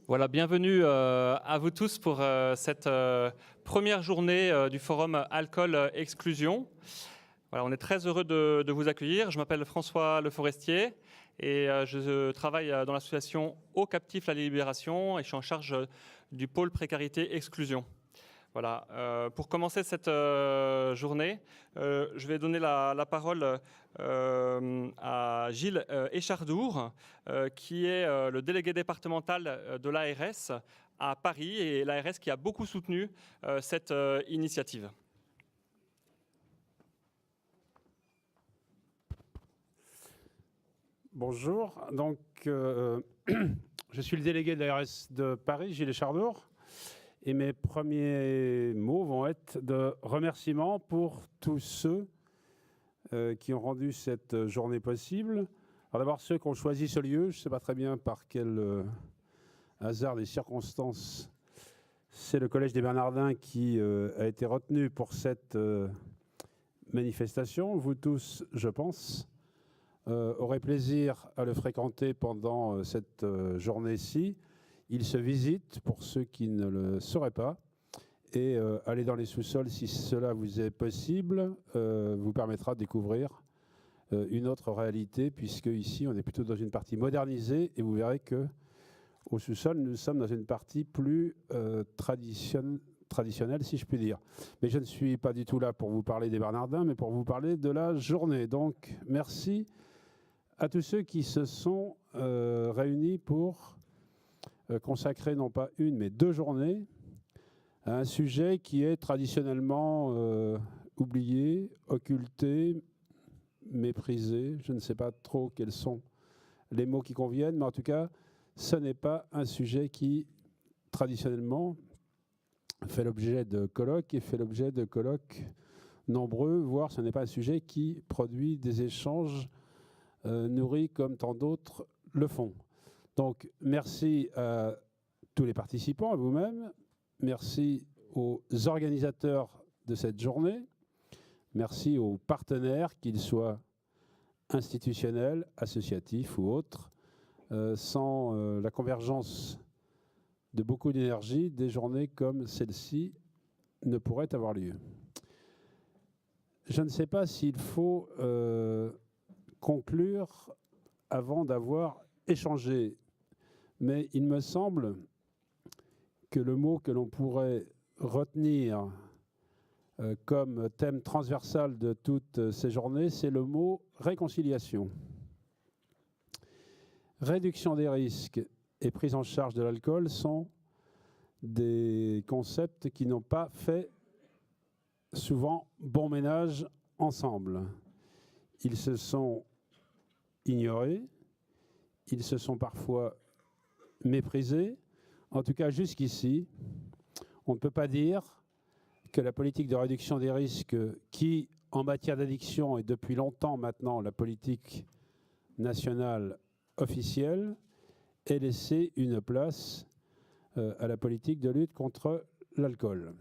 Voilà, bienvenue à vous tous pour cette première journée du forum Alcool Exclusion. Voilà, on est très heureux de vous accueillir. Je m'appelle François Le Forestier et je travaille dans l'association Au Captif La Libération et je suis en charge du pôle précarité exclusion. Voilà. Pour commencer cette journée, je vais donner la parole à Gilles Échardour, qui est le délégué départemental de l'ARS à Paris et l'ARS qui a beaucoup soutenu cette initiative. Bonjour, donc je suis le délégué de l'ARS de Paris, Gilles Échardour, et mes premiers mots vont être de remerciement pour tous ceux qui ont rendu cette journée possible. Alors d'abord ceux qui ont choisi ce lieu, je ne sais pas très bien par quel hasard des circonstances, c'est le Collège des Bernardins qui a été retenu pour cette manifestation. Vous tous, je pense, aurez plaisir à le fréquenter pendant cette journée-ci. Il se visite, pour ceux qui ne le sauraient pas, et aller dans les sous-sols, si cela vous est possible, vous permettra de découvrir une autre réalité, puisque ici, on est plutôt dans une partie modernisée, et vous verrez que au sous-sol, nous sommes dans une partie plus traditionnelle, si je puis dire. Mais je ne suis pas du tout là pour vous parler des Bernardins, mais pour vous parler de la journée. Donc, merci à tous ceux qui se sont réunis pour consacrer non pas une, mais 2 journées à un sujet qui est traditionnellement oublié, occulté, méprisé. Je ne sais pas trop quels sont les mots qui conviennent, mais en tout cas, ce n'est pas un sujet qui, traditionnellement, fait l'objet de colloques et fait l'objet de colloques nombreux, voire ce n'est pas un sujet qui produit des échanges nourris comme tant d'autres le font. Donc, merci à tous les participants, à vous-même. Merci aux organisateurs de cette journée. Merci aux partenaires, qu'ils soient institutionnels, associatifs ou autres. Sans la convergence de beaucoup d'énergie, des journées comme celle-ci ne pourraient avoir lieu. Je ne sais pas s'il faut conclure avant d'avoir échangé, mais il me semble que le mot que l'on pourrait retenir comme thème transversal de toutes ces journées, c'est le mot réconciliation. Réduction des risques et prise en charge de l'alcool sont des concepts qui n'ont pas fait souvent bon ménage ensemble. Ils se sont ignorés, ils se sont parfois méprisés. En tout cas, jusqu'ici, on ne peut pas dire que la politique de réduction des risques, qui, en matière d'addiction, est depuis longtemps maintenant la politique nationale officielle, ait laissé une place à la politique de lutte contre l'alcool.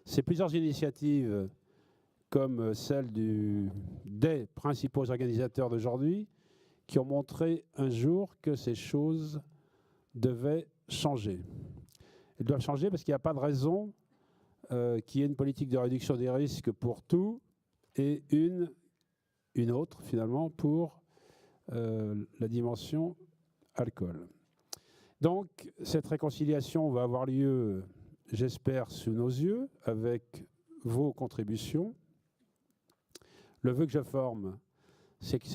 C'est plusieurs initiatives, comme celle des principaux organisateurs d'aujourd'hui, qui ont montré un jour que ces choses devaient changer. Elles doivent changer parce qu'il n'y a pas de raison qu'il y ait une politique de réduction des risques pour tout et une autre, finalement, pour la dimension alcool. Donc, cette réconciliation va avoir lieu, j'espère, sous nos yeux, avec vos contributions. Le vœu que je forme, c'est que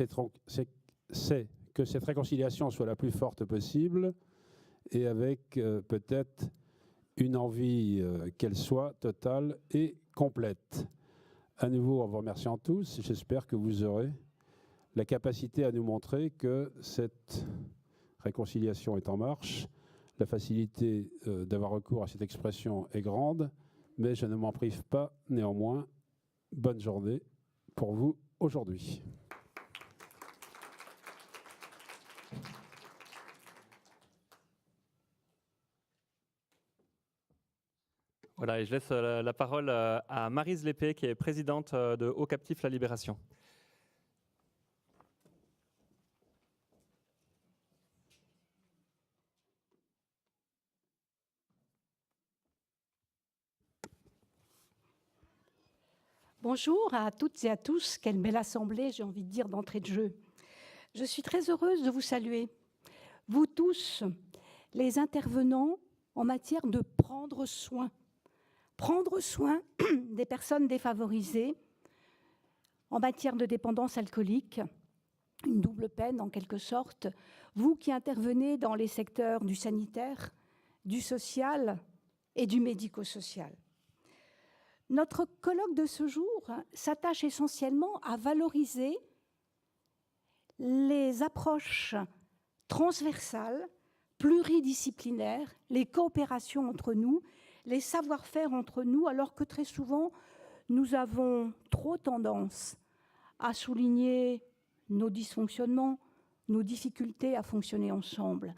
cette réconciliation soit la plus forte possible et avec peut-être une envie qu'elle soit totale et complète. À nouveau, en vous remerciant tous, j'espère que vous aurez la capacité à nous montrer que cette réconciliation est en marche. La facilité d'avoir recours à cette expression est grande, mais je ne m'en prive pas néanmoins. Bonne journée pour vous aujourd'hui. Voilà, et je laisse la parole à Maryse Lépée, qui est présidente de Au Captif La Libération. Bonjour à toutes et à tous. Quelle belle assemblée, j'ai envie de dire, d'entrée de jeu. Je suis très heureuse de vous saluer. Vous tous, les intervenants en matière de prendre soin des personnes défavorisées, en matière de dépendance alcoolique, une double peine en quelque sorte, vous qui intervenez dans les secteurs du sanitaire, du social et du médico-social. Notre colloque de ce jour s'attache essentiellement à valoriser les approches transversales, pluridisciplinaires, les coopérations entre nous, les savoir-faire entre nous, alors que très souvent, nous avons trop tendance à souligner nos dysfonctionnements, nos difficultés à fonctionner ensemble.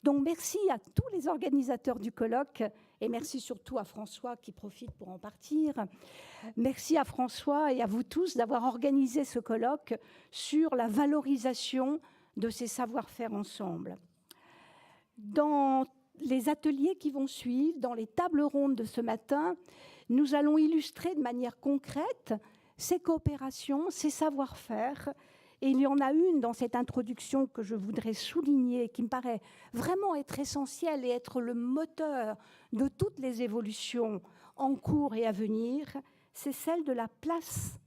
Donc merci à tous les organisateurs du colloque et merci surtout à François qui profite pour en partir. Merci à François et à vous tous d'avoir organisé ce colloque sur la valorisation de ces savoir-faire ensemble. Dans les ateliers qui vont suivre, dans les tables rondes de ce matin, nous allons illustrer de manière concrète ces coopérations, ces savoir-faire. Et il y en a une dans cette introduction que je voudrais souligner, qui me paraît vraiment être essentielle et être le moteur de toutes les évolutions en cours et à venir, c'est celle de la place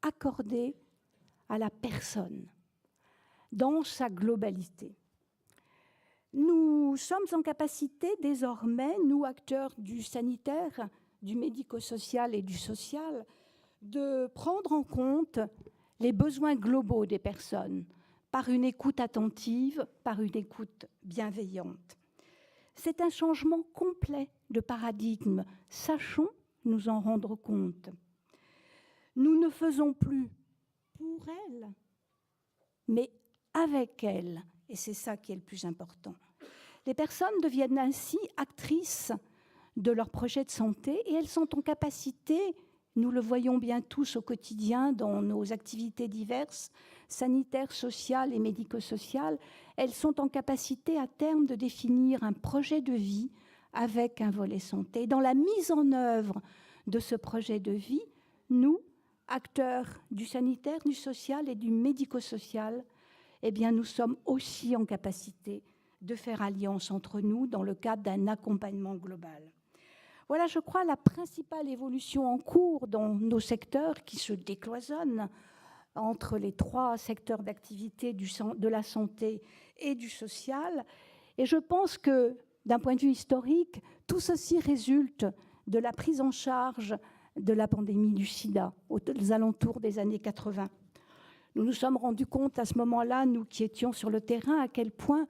accordée à la personne dans sa globalité. Nous sommes en capacité désormais, nous acteurs du sanitaire, du médico-social et du social, de prendre en compte les besoins globaux des personnes par une écoute attentive, par une écoute bienveillante. C'est un changement complet de paradigme. Sachons nous en rendre compte. Nous ne faisons plus pour elles, mais avec elles. Et c'est ça qui est le plus important. Les personnes deviennent ainsi actrices de leur projet de santé et elles sont en capacité, nous le voyons bien tous au quotidien dans nos activités diverses, sanitaires, sociales et médico-sociales, elles sont en capacité à terme de définir un projet de vie avec un volet santé. Et dans la mise en œuvre de ce projet de vie, nous, acteurs du sanitaire, du social et du médico-social, eh bien, nous sommes aussi en capacité de faire alliance entre nous dans le cadre d'un accompagnement global. Voilà, je crois, la principale évolution en cours dans nos secteurs qui se décloisonnent entre les trois secteurs d'activité de la santé et du social. Et je pense que, d'un point de vue historique, tout ceci résulte de la prise en charge de la pandémie du sida aux alentours des années 80. Nous nous sommes rendus compte à ce moment-là, nous qui étions sur le terrain, à quel point,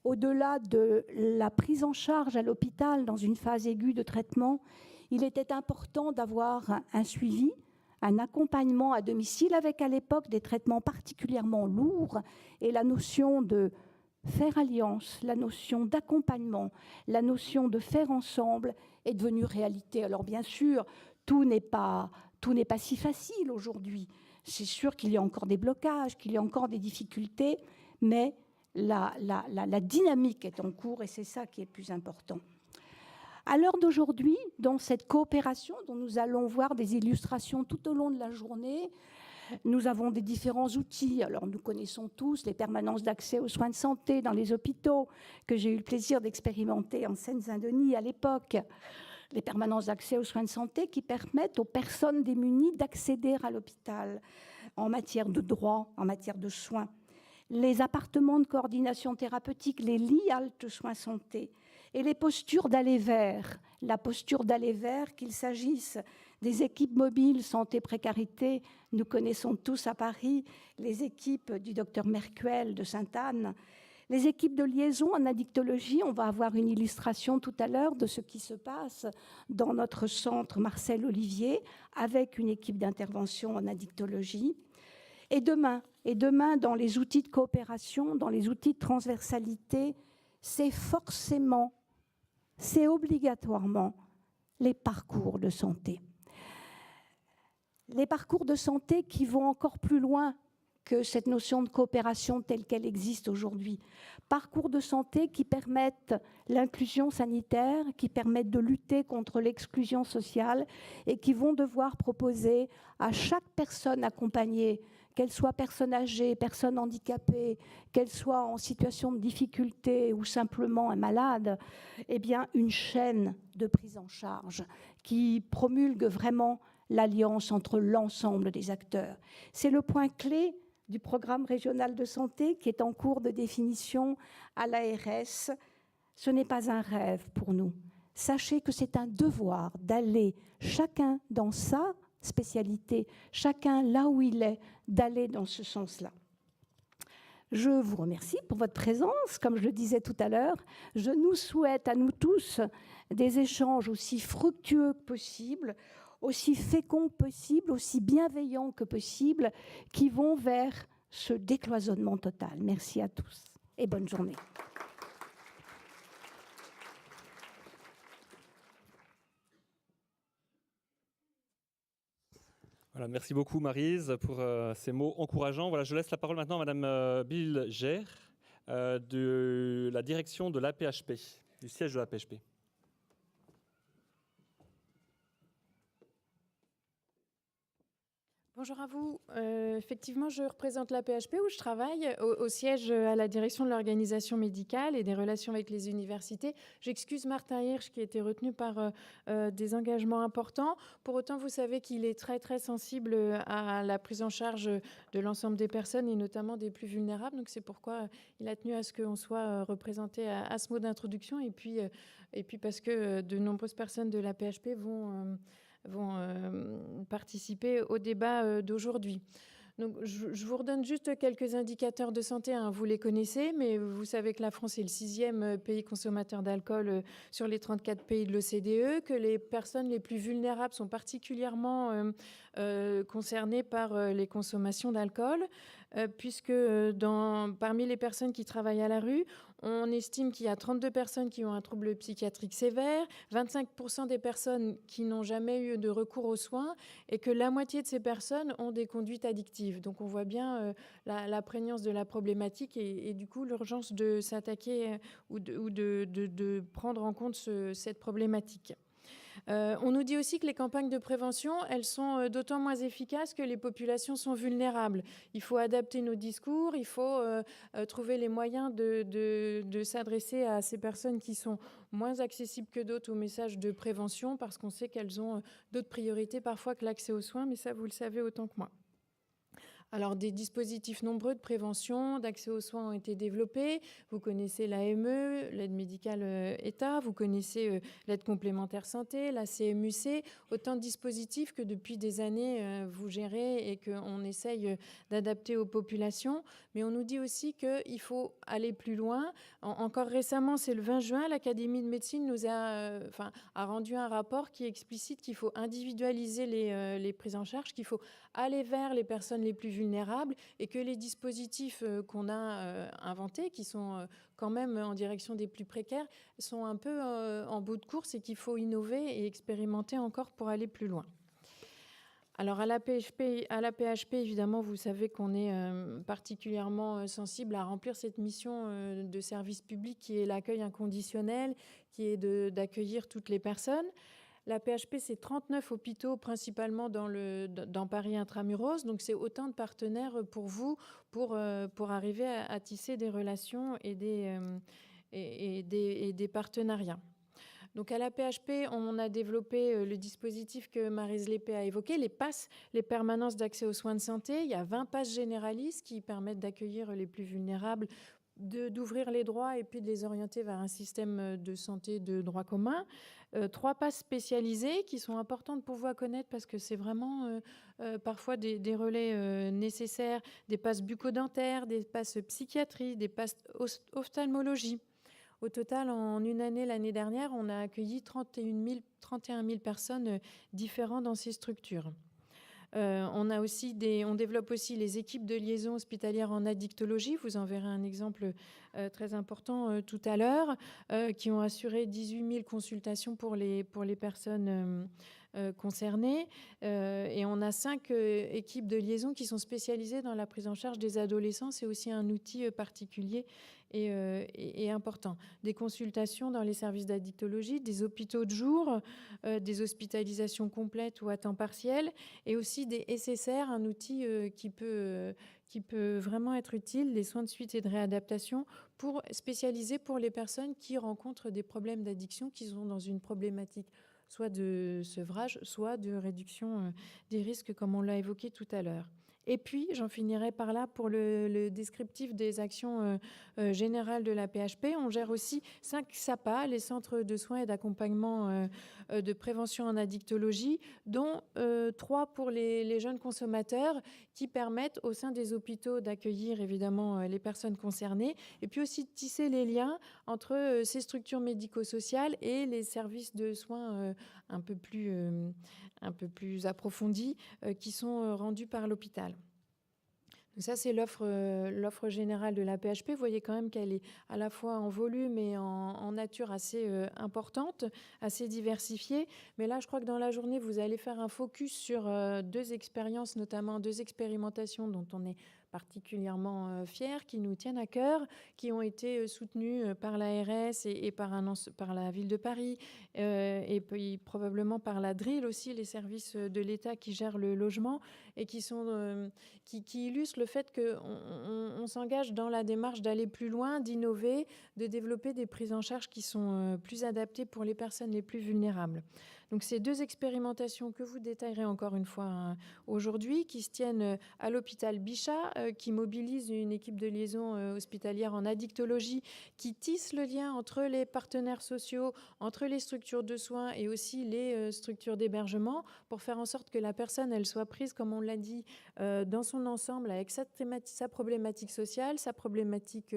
au-delà de la prise en charge à l'hôpital dans une phase aiguë de traitement, il était important d'avoir un suivi, un accompagnement à domicile avec à l'époque des traitements particulièrement lourds et la notion de faire alliance, la notion d'accompagnement, la notion de faire ensemble est devenue réalité. Alors bien sûr, tout n'est pas si facile aujourd'hui. C'est sûr qu'il y a encore des blocages, qu'il y a encore des difficultés, mais la dynamique est en cours et c'est ça qui est le plus important. À l'heure d'aujourd'hui, dans cette coopération dont nous allons voir des illustrations tout au long de la journée, nous avons des différents outils. Alors nous connaissons tous les permanences d'accès aux soins de santé dans les hôpitaux que j'ai eu le plaisir d'expérimenter en Seine-Saint-Denis à l'époque. Les permanences d'accès aux soins de santé qui permettent aux personnes démunies d'accéder à l'hôpital en matière de droits, en matière de soins. Les appartements de coordination thérapeutique, les lits halte soins santé et les postures d'aller vers. La posture d'aller vers, qu'il s'agisse des équipes mobiles santé-précarité, nous connaissons tous à Paris les équipes du docteur Mercuel de Sainte-Anne, les équipes de liaison en addictologie, on va avoir une illustration tout à l'heure de ce qui se passe dans notre centre Marcel Olivier avec une équipe d'intervention en addictologie. Et demain, dans les outils de coopération, dans les outils de transversalité, c'est forcément, c'est obligatoirement les parcours de santé. Les parcours de santé qui vont encore plus loin que cette notion de coopération telle qu'elle existe aujourd'hui. Parcours de santé qui permettent l'inclusion sanitaire, qui permettent de lutter contre l'exclusion sociale et qui vont devoir proposer à chaque personne accompagnée, qu'elle soit personne âgée, personne handicapée, qu'elle soit en situation de difficulté ou simplement un malade, eh bien une chaîne de prise en charge qui promulgue vraiment l'alliance entre l'ensemble des acteurs. C'est le point clé du programme régional de santé qui est en cours de définition à l'ARS. Ce n'est pas un rêve pour nous. Sachez que c'est un devoir d'aller chacun dans sa spécialité, chacun là où il est, d'aller dans ce sens-là. Je vous remercie pour votre présence. Comme je le disais tout à l'heure, je nous souhaite à nous tous des échanges aussi fructueux que possible, aussi féconds que possible, aussi bienveillants que possible, qui vont vers ce décloisonnement total. Merci à tous et bonne journée. Voilà, merci beaucoup Maryse pour ces mots encourageants. Voilà, je laisse la parole maintenant à Madame Bill Gère de la direction de l'APHP, du siège de l'APHP. Bonjour à vous. Effectivement, je représente l'APHP où je travaille au siège à la direction de l'organisation médicale et des relations avec les universités. J'excuse Martin Hirsch qui a été retenu par des engagements importants. Pour autant, vous savez qu'il est très très sensible à la prise en charge de l'ensemble des personnes et notamment des plus vulnérables. Donc c'est pourquoi il a tenu à ce qu'on soit représenté à ce mot d'introduction et puis parce que de nombreuses personnes de l'APHP vont participer au débat d'aujourd'hui. Donc, je vous redonne juste quelques indicateurs de santé. Vous les connaissez, mais vous savez que la France est le 6e pays consommateur d'alcool sur les 34 pays de l'OCDE, que les personnes les plus vulnérables sont particulièrement concernées par les consommations d'alcool, puisque parmi les personnes qui travaillent à la rue, on estime qu'il y a 32 personnes qui ont un trouble psychiatrique sévère, 25% des personnes qui n'ont jamais eu de recours aux soins et que la moitié de ces personnes ont des conduites addictives. Donc on voit bien la prégnance de la problématique et du coup l'urgence de s'attaquer ou de prendre en compte cette problématique. On nous dit aussi que les campagnes de prévention, elles sont d'autant moins efficaces que les populations sont vulnérables. Il faut adapter nos discours, il faut trouver les moyens de s'adresser à ces personnes qui sont moins accessibles que d'autres aux messages de prévention parce qu'on sait qu'elles ont d'autres priorités parfois que l'accès aux soins, mais ça, vous le savez autant que moi. Alors, des dispositifs nombreux de prévention, d'accès aux soins ont été développés. Vous connaissez l'AME, l'aide médicale État, vous connaissez l'aide complémentaire santé, la CMUC, autant de dispositifs que depuis des années vous gérez et qu'on essaye d'adapter aux populations. Mais on nous dit aussi qu'il faut aller plus loin. Encore récemment, c'est le 20 juin, l'Académie de médecine nous a rendu un rapport qui explicite qu'il faut individualiser les prises en charge, qu'il faut aller vers les personnes les plus vulnérables et que les dispositifs qu'on a inventés, qui sont quand même en direction des plus précaires, sont un peu en bout de course et qu'il faut innover et expérimenter encore pour aller plus loin. Alors à la PHP, évidemment, vous savez qu'on est particulièrement sensible à remplir cette mission de service public qui est l'accueil inconditionnel, qui est d'accueillir toutes les personnes. La PHP, c'est 39 hôpitaux, principalement dans Paris intramuros. Donc, c'est autant de partenaires pour vous, pour arriver à tisser des relations et des partenariats. Donc, à la PHP, on a développé le dispositif que Maryse Lépée a évoqué, les PASS, les permanences d'accès aux soins de santé. Il y a 20 PASS généralistes qui permettent d'accueillir les plus vulnérables, d'ouvrir les droits et puis de les orienter vers un système de santé de droit commun. 3 passes spécialisées qui sont importantes pour vous à connaître parce que c'est vraiment parfois des relais nécessaires, des passes bucco-dentaires, des passes psychiatrie, des passes ophtalmologie. Au total, en une année, l'année dernière, on a accueilli 31 000 personnes différentes dans ces structures. On développe aussi les équipes de liaison hospitalière en addictologie. Vous en verrez un exemple très important tout à l'heure, qui ont assuré 18 000 consultations pour les personnes concernées. Et on a 5 équipes de liaison qui sont spécialisées dans la prise en charge des adolescents. C'est aussi un outil particulier et important. Des consultations dans les services d'addictologie, des hôpitaux de jour, des hospitalisations complètes ou à temps partiel, et aussi des SSR, un outil qui peut vraiment être utile, les soins de suite et de réadaptation, spécialisés pour les personnes qui rencontrent des problèmes d'addiction, qui sont dans une problématique soit de sevrage, soit de réduction des risques, comme on l'a évoqué tout à l'heure. Et puis, j'en finirai par là pour le descriptif des actions générales de la PHP. On gère aussi 5 SAPA, les centres de soins et d'accompagnement de prévention en addictologie, dont 3 pour les jeunes consommateurs, qui permettent au sein des hôpitaux d'accueillir évidemment les personnes concernées, et puis aussi de tisser les liens entre ces structures médico-sociales et les services de soins un peu plus approfondis qui sont rendus par l'hôpital. Donc ça, c'est l'offre générale de la PHP. Vous voyez quand même qu'elle est à la fois en volume et en nature assez importante, assez diversifiée. Mais là, je crois que dans la journée, vous allez faire un focus sur 2 expériences, notamment 2 expérimentations dont on est particulièrement fiers, qui nous tiennent à cœur, qui ont été soutenues par l'ARS et par la ville de Paris, et puis probablement par la DRIL aussi, les services de l'État qui gèrent le logement, et qui illustrent le fait qu'on s'engage dans la démarche d'aller plus loin, d'innover, de développer des prises en charge qui sont plus adaptées pour les personnes les plus vulnérables. Donc ces 2 expérimentations que vous détaillerez encore une fois aujourd'hui, qui se tiennent à l'hôpital Bichat, qui mobilise une équipe de liaison hospitalière en addictologie, qui tisse le lien entre les partenaires sociaux, entre les structures de soins et aussi les structures d'hébergement, pour faire en sorte que la personne, elle soit prise, comme on l'a dit, dans son ensemble, avec sa problématique sociale, sa problématique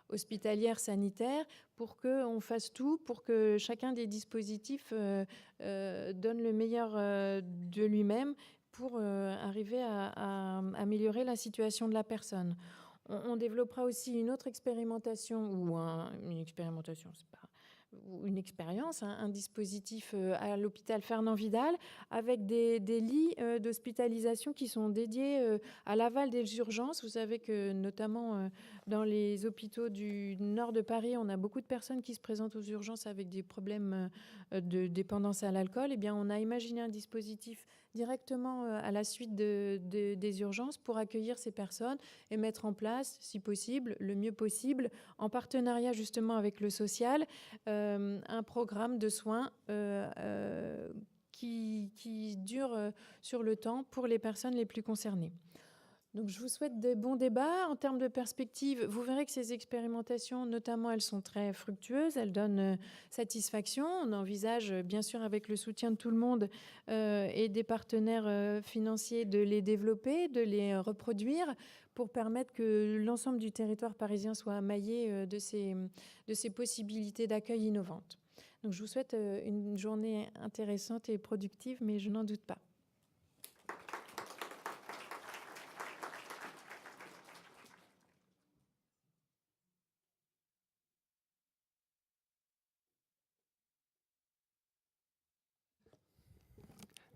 hospitalière, sanitaire, pour qu'on fasse tout, pour que chacun des dispositifs donne le meilleur de lui-même pour arriver à améliorer la situation de la personne. On développera aussi une autre expérimentation, une expérience, un dispositif à l'hôpital Fernand Vidal, avec des lits d'hospitalisation qui sont dédiés à l'aval des urgences. Vous savez que notamment dans les hôpitaux du nord de Paris, on a beaucoup de personnes qui se présentent aux urgences avec des problèmes de dépendance à l'alcool. Eh bien, on a imaginé un dispositif directement à la suite des urgences pour accueillir ces personnes et mettre en place, si possible, le mieux possible, en partenariat justement avec le social, un programme de soins qui dure sur le temps pour les personnes les plus concernées. Donc, je vous souhaite de bons débats. En termes de perspective, vous verrez que ces expérimentations, notamment, elles sont très fructueuses, elles donnent satisfaction. On envisage, bien sûr, avec le soutien de tout le monde et des partenaires financiers, de les développer, de les reproduire pour permettre que l'ensemble du territoire parisien soit maillé de ces possibilités d'accueil innovantes. Donc, je vous souhaite une journée intéressante et productive, mais je n'en doute pas.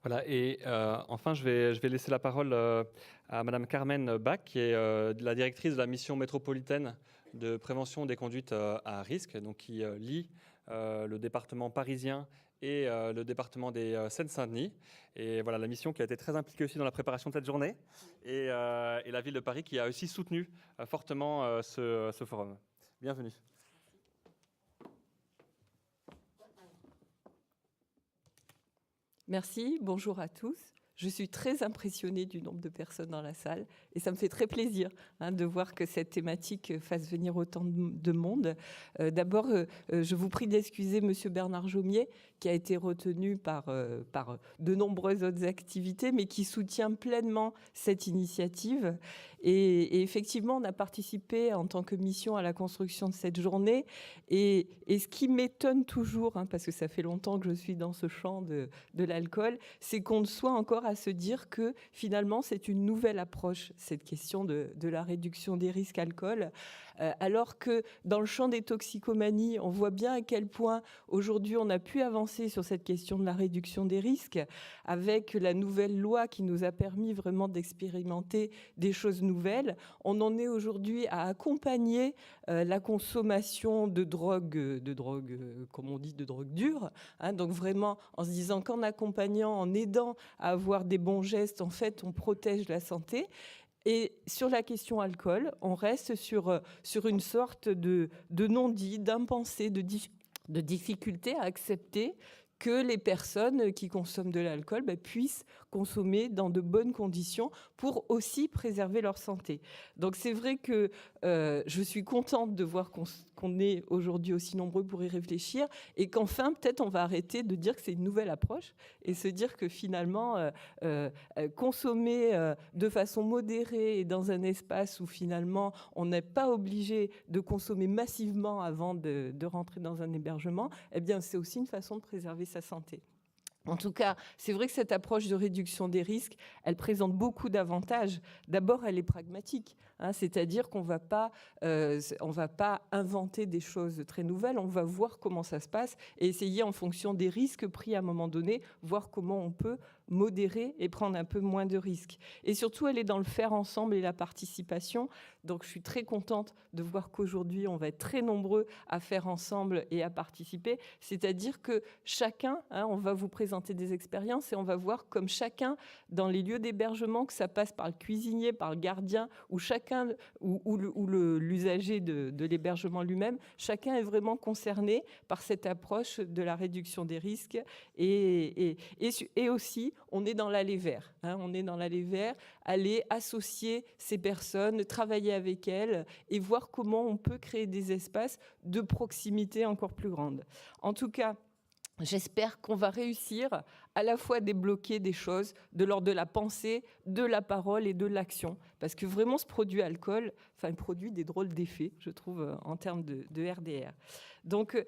Voilà, et enfin, je vais laisser la parole à Madame Carmen Bach, qui est la directrice de la mission métropolitaine de prévention des conduites à risque, donc qui lie le département parisien et le département des Seine-Saint-Denis. Et voilà, la mission qui a été très impliquée aussi dans la préparation de cette journée, et la ville de Paris qui a aussi soutenu fortement ce forum. Bienvenue. Merci, bonjour à tous. Je suis très impressionnée du nombre de personnes dans la salle et ça me fait très plaisir de voir que cette thématique fasse venir autant de monde. D'abord, je vous prie d'excuser Monsieur Bernard Jaumier, qui a été retenu par de nombreuses autres activités, mais qui soutient pleinement cette initiative. Et effectivement, on a participé en tant que mission à la construction de cette journée. Et ce qui m'étonne toujours, parce que ça fait longtemps que je suis dans ce champ de l'alcool, c'est qu'on soit encore à se dire que finalement c'est une nouvelle approche, cette question de la réduction des risques alcool, alors que dans le champ des toxicomanies, on voit bien à quel point aujourd'hui on a pu avancer sur cette question de la réduction des risques avec la nouvelle loi qui nous a permis vraiment d'expérimenter des choses nouvelles. On en est aujourd'hui à accompagner la consommation de drogues, comme on dit, de drogues dures. Donc vraiment en se disant qu'en accompagnant, en aidant à avoir des bons gestes, en fait, on protège la santé. Et sur la question alcool, on reste sur une sorte de non-dit, d'impensé, de difficulté à accepter que les personnes qui consomment de l'alcool puissent consommer dans de bonnes conditions pour aussi préserver leur santé. Donc c'est vrai que je suis contente de voir qu'on est aujourd'hui aussi nombreux pour y réfléchir et qu'enfin peut-être on va arrêter de dire que c'est une nouvelle approche et se dire que finalement consommer de façon modérée et dans un espace où finalement on n'est pas obligé de consommer massivement avant de rentrer dans un hébergement, eh bien c'est aussi une façon de préserver sa santé. En tout cas, c'est vrai que cette approche de réduction des risques, elle présente beaucoup d'avantages. D'abord, elle est pragmatique, c'est-à-dire qu'on va pas inventer des choses très nouvelles, on va voir comment ça se passe et essayer en fonction des risques pris à un moment donné, voir comment on peut modérer et prendre un peu moins de risques. Et surtout, elle est dans le faire ensemble et la participation. Donc, je suis très contente de voir qu'aujourd'hui, on va être très nombreux à faire ensemble et à participer. C'est-à-dire que chacun, on va vous présenter des expériences et on va voir comme chacun, dans les lieux d'hébergement, que ça passe par le cuisinier, par le gardien, ou chacun, ou l'usager de l'hébergement lui-même, chacun est vraiment concerné par cette approche de la réduction des risques. Et aussi, on est dans l'aller vers. On est dans l'aller vers, aller associer ces personnes, travailler avec elles et voir comment on peut créer des espaces de proximité encore plus grandes. En tout cas, j'espère qu'on va réussir à la fois débloquer des choses de l'ordre de la pensée, de la parole et de l'action. Parce que vraiment, ce produit alcool, produit des drôles d'effets, je trouve, en termes de RDR. Donc,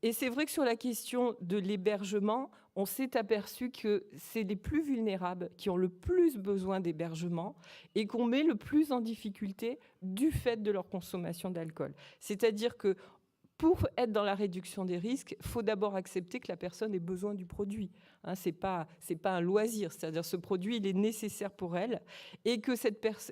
et c'est vrai que sur la question de l'hébergement, on s'est aperçu que c'est les plus vulnérables qui ont le plus besoin d'hébergement et qu'on met le plus en difficulté du fait de leur consommation d'alcool. C'est-à-dire que pour être dans la réduction des risques, il faut d'abord accepter que la personne ait besoin du produit. Ce n'est pas un loisir, c'est-à-dire ce produit, il est nécessaire pour elle. Et que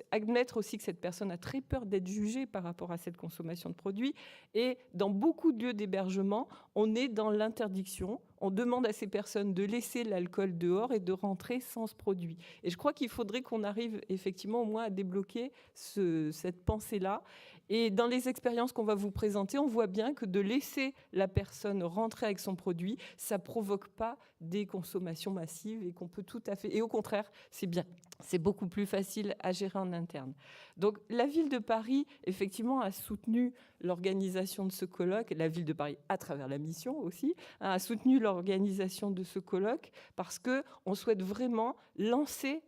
admettre aussi que cette personne a très peur d'être jugée par rapport à cette consommation de produits. Et dans beaucoup de lieux d'hébergement, on est dans l'interdiction. On demande à ces personnes de laisser l'alcool dehors et de rentrer sans ce produit. Et je crois qu'il faudrait qu'on arrive effectivement au moins à débloquer cette pensée-là. Et dans les expériences qu'on va vous présenter, on voit bien que de laisser la personne rentrer avec son produit, ça ne provoque pas des consommations massives et qu'on peut tout à fait... Et au contraire, c'est bien. C'est beaucoup plus facile à gérer en interne. Donc la ville de Paris, effectivement, a soutenu l'organisation de ce colloque, la ville de Paris à travers la mission aussi, a soutenu l'organisation de ce colloque parce qu'on souhaite vraiment lancer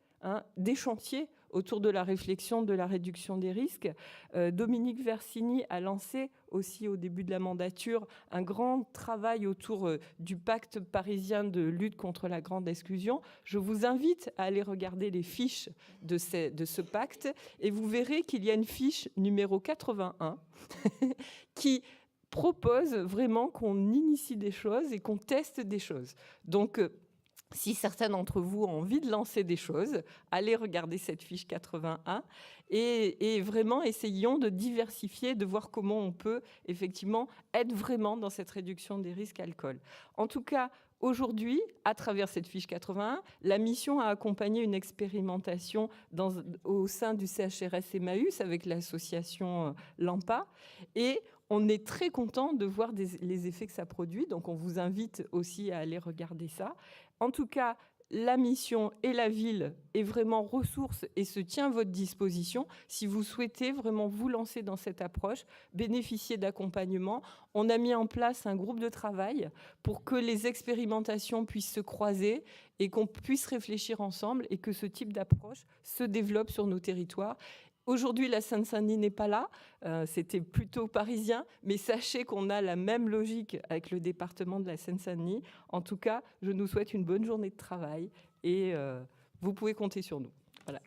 des chantiers autour de la réflexion de la réduction des risques. Dominique Versini a lancé aussi au début de la mandature un grand travail autour du pacte parisien de lutte contre la grande exclusion. Je vous invite à aller regarder les fiches de ce pacte et vous verrez qu'il y a une fiche numéro 81 qui propose vraiment qu'on initie des choses et qu'on teste des choses. Donc, si certains d'entre vous ont envie de lancer des choses, allez regarder cette fiche 81 et vraiment essayons de diversifier, de voir comment on peut effectivement être vraiment dans cette réduction des risques alcool. En tout cas, aujourd'hui, à travers cette fiche 81, la mission a accompagné une expérimentation au sein du CHRS Emmaüs avec l'association Lampa et on est très content de voir les effets que ça produit, donc on vous invite aussi à aller regarder ça. En tout cas, la mission et la ville est vraiment ressource et se tient à votre disposition. Si vous souhaitez vraiment vous lancer dans cette approche, bénéficier d'accompagnement, on a mis en place un groupe de travail pour que les expérimentations puissent se croiser et qu'on puisse réfléchir ensemble et que ce type d'approche se développe sur nos territoires. Aujourd'hui, la Seine-Saint-Denis n'est pas là, c'était plutôt parisien, mais sachez qu'on a la même logique avec le département de la Seine-Saint-Denis. En tout cas, je nous souhaite une bonne journée de travail et vous pouvez compter sur nous. Voilà.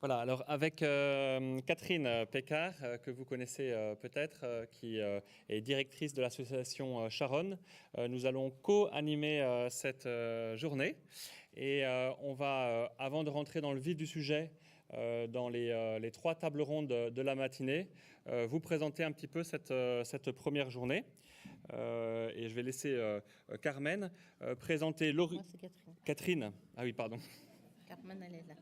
Voilà, alors avec Catherine Pécard, que vous connaissez peut-être, qui est directrice de l'association Charonne, nous allons co-animer cette journée. Et on va, avant de rentrer dans le vif du sujet, dans les 3 tables rondes de la matinée, vous présenter un petit peu cette première journée. Et je vais laisser Carmen présenter Moi, c'est Catherine. Catherine. Ah oui, pardon. Carmen, elle est là.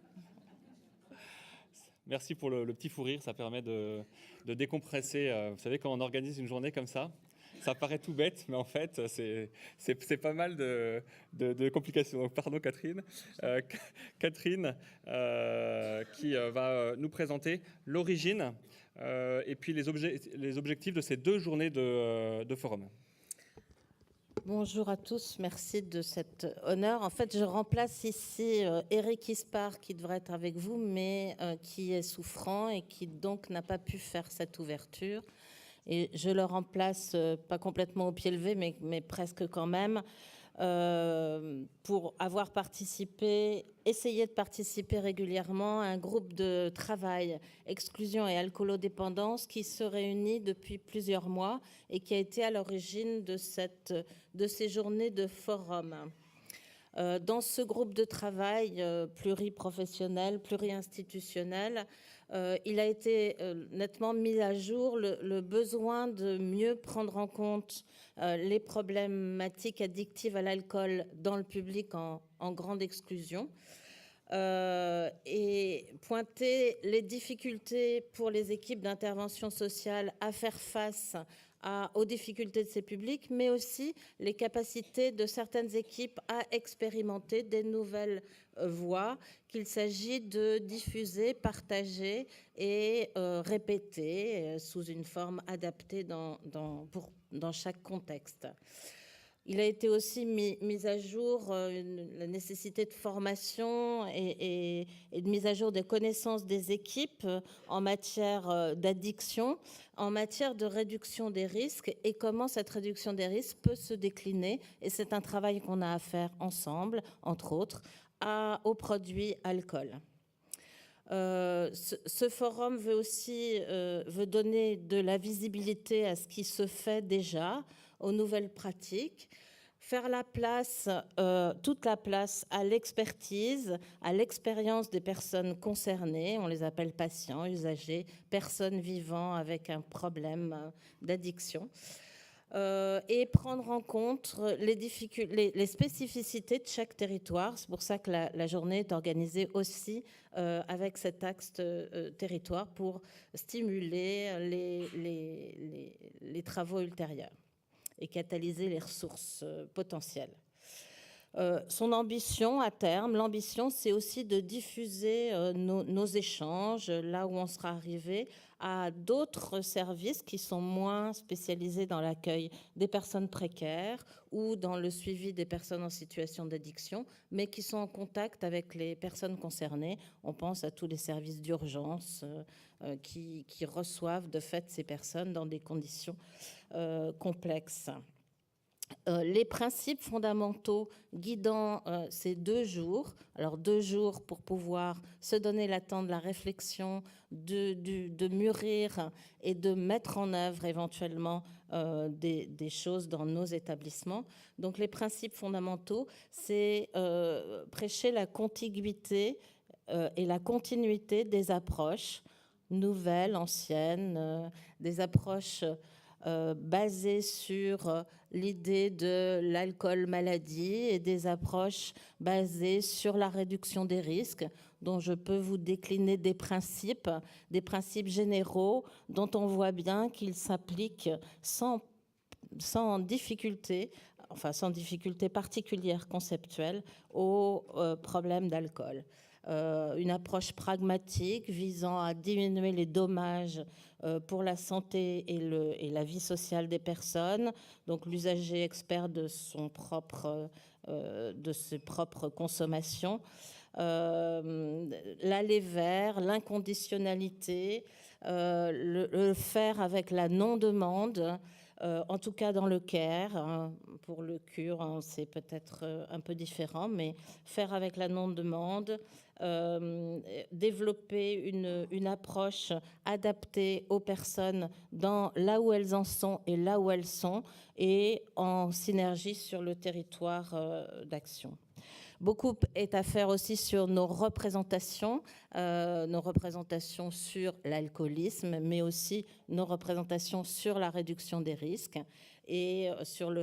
Merci pour le petit fou rire, ça permet de décompresser. Vous savez, quand on organise une journée comme ça paraît tout bête, mais en fait, c'est pas mal de complications. Donc, pardon, Catherine. Catherine, qui va nous présenter l'origine et puis les objectifs de ces 2 journées de forum. Bonjour à tous, merci de cet honneur. En fait, je remplace ici Eric Ispar, qui devrait être avec vous, mais qui est souffrant et qui donc n'a pas pu faire cette ouverture. Et je le remplace, pas complètement au pied levé, mais presque quand même, pour avoir essayé de participer régulièrement à un groupe de travail exclusion et alcoolodépendance qui se réunit depuis plusieurs mois et qui a été à l'origine de ces journées de forum. Dans ce groupe de travail pluriprofessionnel, pluri-institutionnel, il a été nettement mis à jour le besoin de mieux prendre en compte les problématiques addictives à l'alcool dans le public en grande exclusion, et pointer les difficultés pour les équipes d'intervention sociale à faire face aux difficultés de ces publics, mais aussi les capacités de certaines équipes à expérimenter des nouvelles voies qu'il s'agit de diffuser, partager et répéter sous une forme adaptée dans chaque contexte. Il a été aussi mis à jour la nécessité de formation et de mise à jour des connaissances des équipes en matière d'addiction, en matière de réduction des risques et comment cette réduction des risques peut se décliner. Et c'est un travail qu'on a à faire ensemble, entre autres, aux produits alcool. Ce forum veut donner de la visibilité à ce qui se fait déjà, aux nouvelles pratiques, faire toute la place à l'expertise, à l'expérience des personnes concernées, on les appelle patients, usagers, personnes vivant avec un problème d'addiction, et prendre en compte les spécificités de chaque territoire. C'est pour ça que la journée est organisée aussi avec cet axe territoire pour stimuler les travaux ultérieurs et catalyser les ressources potentielles. Son ambition à terme, l'ambition, c'est aussi de diffuser nos échanges, là où on sera arrivé, à d'autres services qui sont moins spécialisés dans l'accueil des personnes précaires ou dans le suivi des personnes en situation d'addiction, mais qui sont en contact avec les personnes concernées. On pense à tous les services d'urgence qui reçoivent de fait ces personnes dans des conditions complexes. Les principes fondamentaux guidant ces 2 jours, alors 2 jours pour pouvoir se donner le temps de la réflexion, de mûrir et de mettre en œuvre éventuellement des choses dans nos établissements. Donc les principes fondamentaux, c'est prêcher la contiguïté et la continuité des approches nouvelles, anciennes, des approches basées sur l'idée de l'alcool-maladie et des approches basées sur la réduction des risques, dont je peux vous décliner des principes généraux dont on voit bien qu'ils s'appliquent sans difficulté particulière conceptuelle aux problèmes d'alcool. une approche pragmatique visant à diminuer les dommages pour la santé et la vie sociale des personnes. Donc l'usager expert de ses propres consommations. L'aller vers, l'inconditionnalité, le faire avec la non-demande, en tout cas dans le care, hein, pour le cure, hein, c'est peut-être un peu différent, mais faire avec la non-demande, développer une approche adaptée aux personnes là où elles en sont et là où elles sont, et en synergie sur le territoire d'action. Beaucoup est à faire aussi sur nos représentations sur l'alcoolisme, mais aussi nos représentations sur la réduction des risques et sur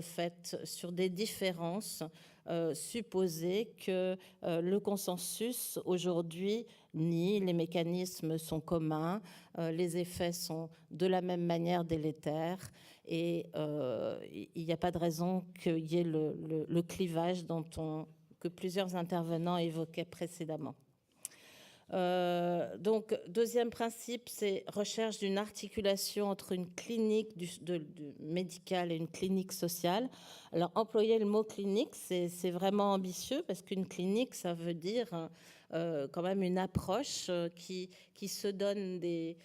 des différences supposées que le consensus aujourd'hui nie, les mécanismes sont communs, les effets sont de la même manière délétères et il n'y a pas de raison qu'il y ait le clivage que plusieurs intervenants évoquaient précédemment. Donc, deuxième principe, c'est recherche d'une articulation entre une clinique médicale et une clinique sociale. Alors, employer le mot clinique, c'est vraiment ambitieux parce qu'une clinique, ça veut dire quand même une approche qui se donne des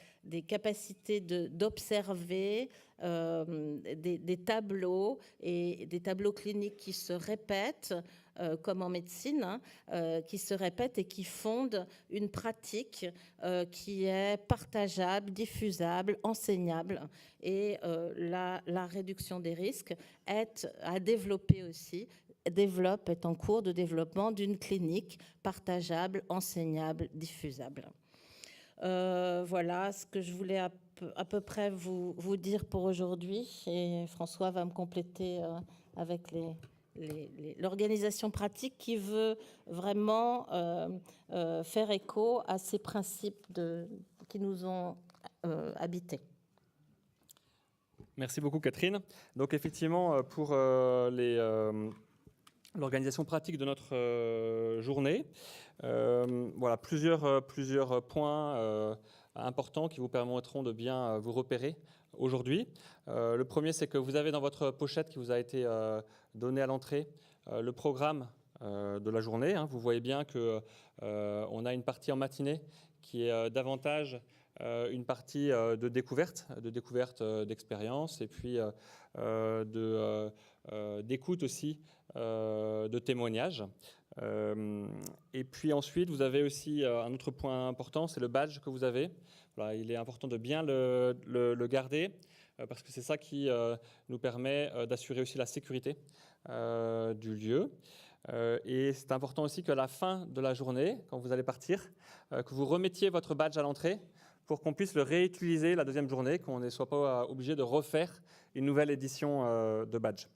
capacités d'observer des tableaux et des tableaux cliniques qui se répètent, comme en médecine, hein, qui se répètent et qui fondent une pratique qui est partageable, diffusable, enseignable. Et la réduction des risques est à développer aussi, est en cours de développement d'une clinique partageable, enseignable, diffusable. Voilà ce que je voulais à peu près vous dire pour aujourd'hui. Et François va me compléter avec l'organisation pratique qui veut vraiment faire écho à ces principes qui nous ont habités. Merci beaucoup Catherine. Donc effectivement, pour l'organisation pratique de notre journée, voilà plusieurs points importants qui vous permettront de bien vous repérer aujourd'hui. Le premier, c'est que vous avez dans votre pochette qui vous a été donné à l'entrée le programme de la journée. Hein. Vous voyez bien qu'on a une partie en matinée qui est davantage une partie de découverte d'expérience et puis d'écoute aussi de témoignages. Et puis ensuite, vous avez aussi un autre point important, c'est le badge que vous avez. Voilà, il est important de bien le garder parce que c'est ça qui nous permet d'assurer aussi la sécurité du lieu. Et c'est important aussi qu'à la fin de la journée, quand vous allez partir, que vous remettiez votre badge à l'entrée pour qu'on puisse le réutiliser la deuxième journée, qu'on ne soit pas obligé de refaire une nouvelle édition de badge.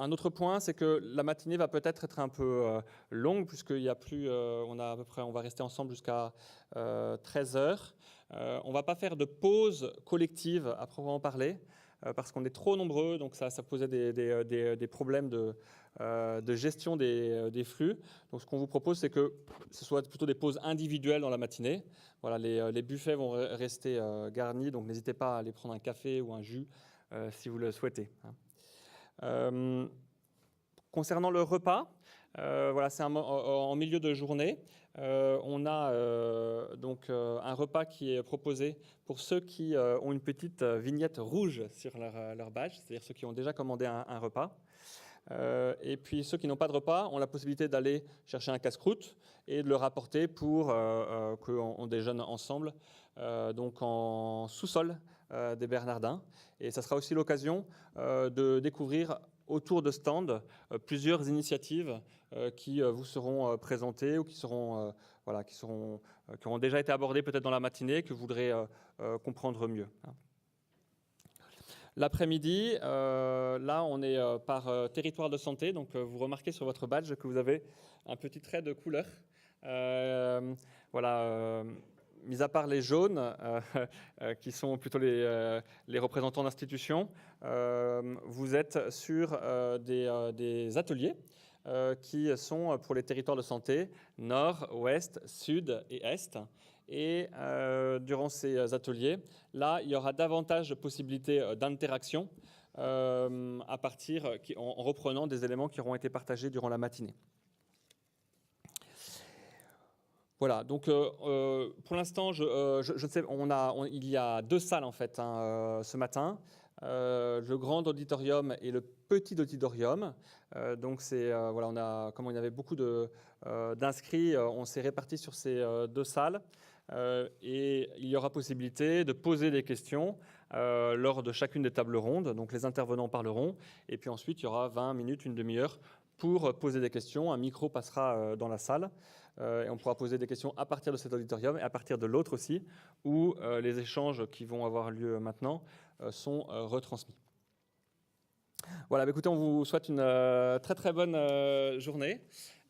Un autre point, c'est que la matinée va peut-être être un peu longue, puisqu'il y a plus, on va rester ensemble jusqu'à 13h. On ne va pas faire de pause collective à proprement parler, parce qu'on est trop nombreux, donc ça posait des problèmes de gestion des flux. Donc ce qu'on vous propose, c'est que ce soit plutôt des pauses individuelles dans la matinée. Voilà, les buffets vont rester garnis, donc n'hésitez pas à aller prendre un café ou un jus si vous le souhaitez. Concernant le repas, voilà, c'est en milieu de journée. On a donc un repas qui est proposé pour ceux qui ont une petite vignette rouge sur leur badge, c'est-à-dire ceux qui ont déjà commandé un repas. Et puis ceux qui n'ont pas de repas ont la possibilité d'aller chercher un casse-croûte et de le rapporter pour qu'on déjeune ensemble, donc en sous-sol des Bernardins. Et ça sera aussi l'occasion de découvrir autour de stands plusieurs initiatives qui vous seront présentées ou qui auront déjà été abordées peut-être dans la matinée, que vous voudrez comprendre mieux. L'après-midi, là, on est par territoire de santé. Donc, vous remarquez sur votre badge que vous avez un petit trait de couleur. Voilà, mis à part les jaunes, qui sont plutôt les représentants d'institutions, vous êtes sur des ateliers qui sont pour les territoires de santé, nord, ouest, sud et est. Et durant ces ateliers, là, il y aura davantage de possibilités d'interaction en reprenant des éléments qui auront été partagés durant la matinée. Voilà, donc pour l'instant, je sais, il y a 2 salles en fait ce matin, le grand auditorium et le petit auditorium. Donc voilà, comme il y avait beaucoup d'inscrits, on s'est répartis sur ces 2 salles et il y aura possibilité de poser des questions lors de chacune des tables rondes. Donc les intervenants parleront et puis ensuite il y aura 20 minutes, une demi-heure pour poser des questions. Un micro passera dans la salle. Et on pourra poser des questions à partir de cet auditorium et à partir de l'autre aussi, où les échanges qui vont avoir lieu maintenant sont retransmis. Voilà, écoutez, on vous souhaite une très très bonne journée.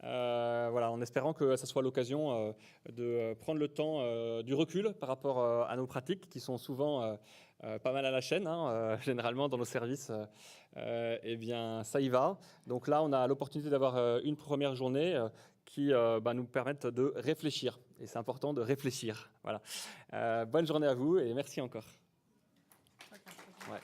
Voilà, en espérant que ça soit l'occasion de prendre le temps du recul par rapport à nos pratiques qui sont souvent pas mal à la chaîne, généralement dans nos services. Eh bien, ça y va. Donc là, on a l'opportunité d'avoir une première journée qui nous permettent de réfléchir. Et c'est important de réfléchir. Voilà. Bonne journée à vous et merci encore. Ouais.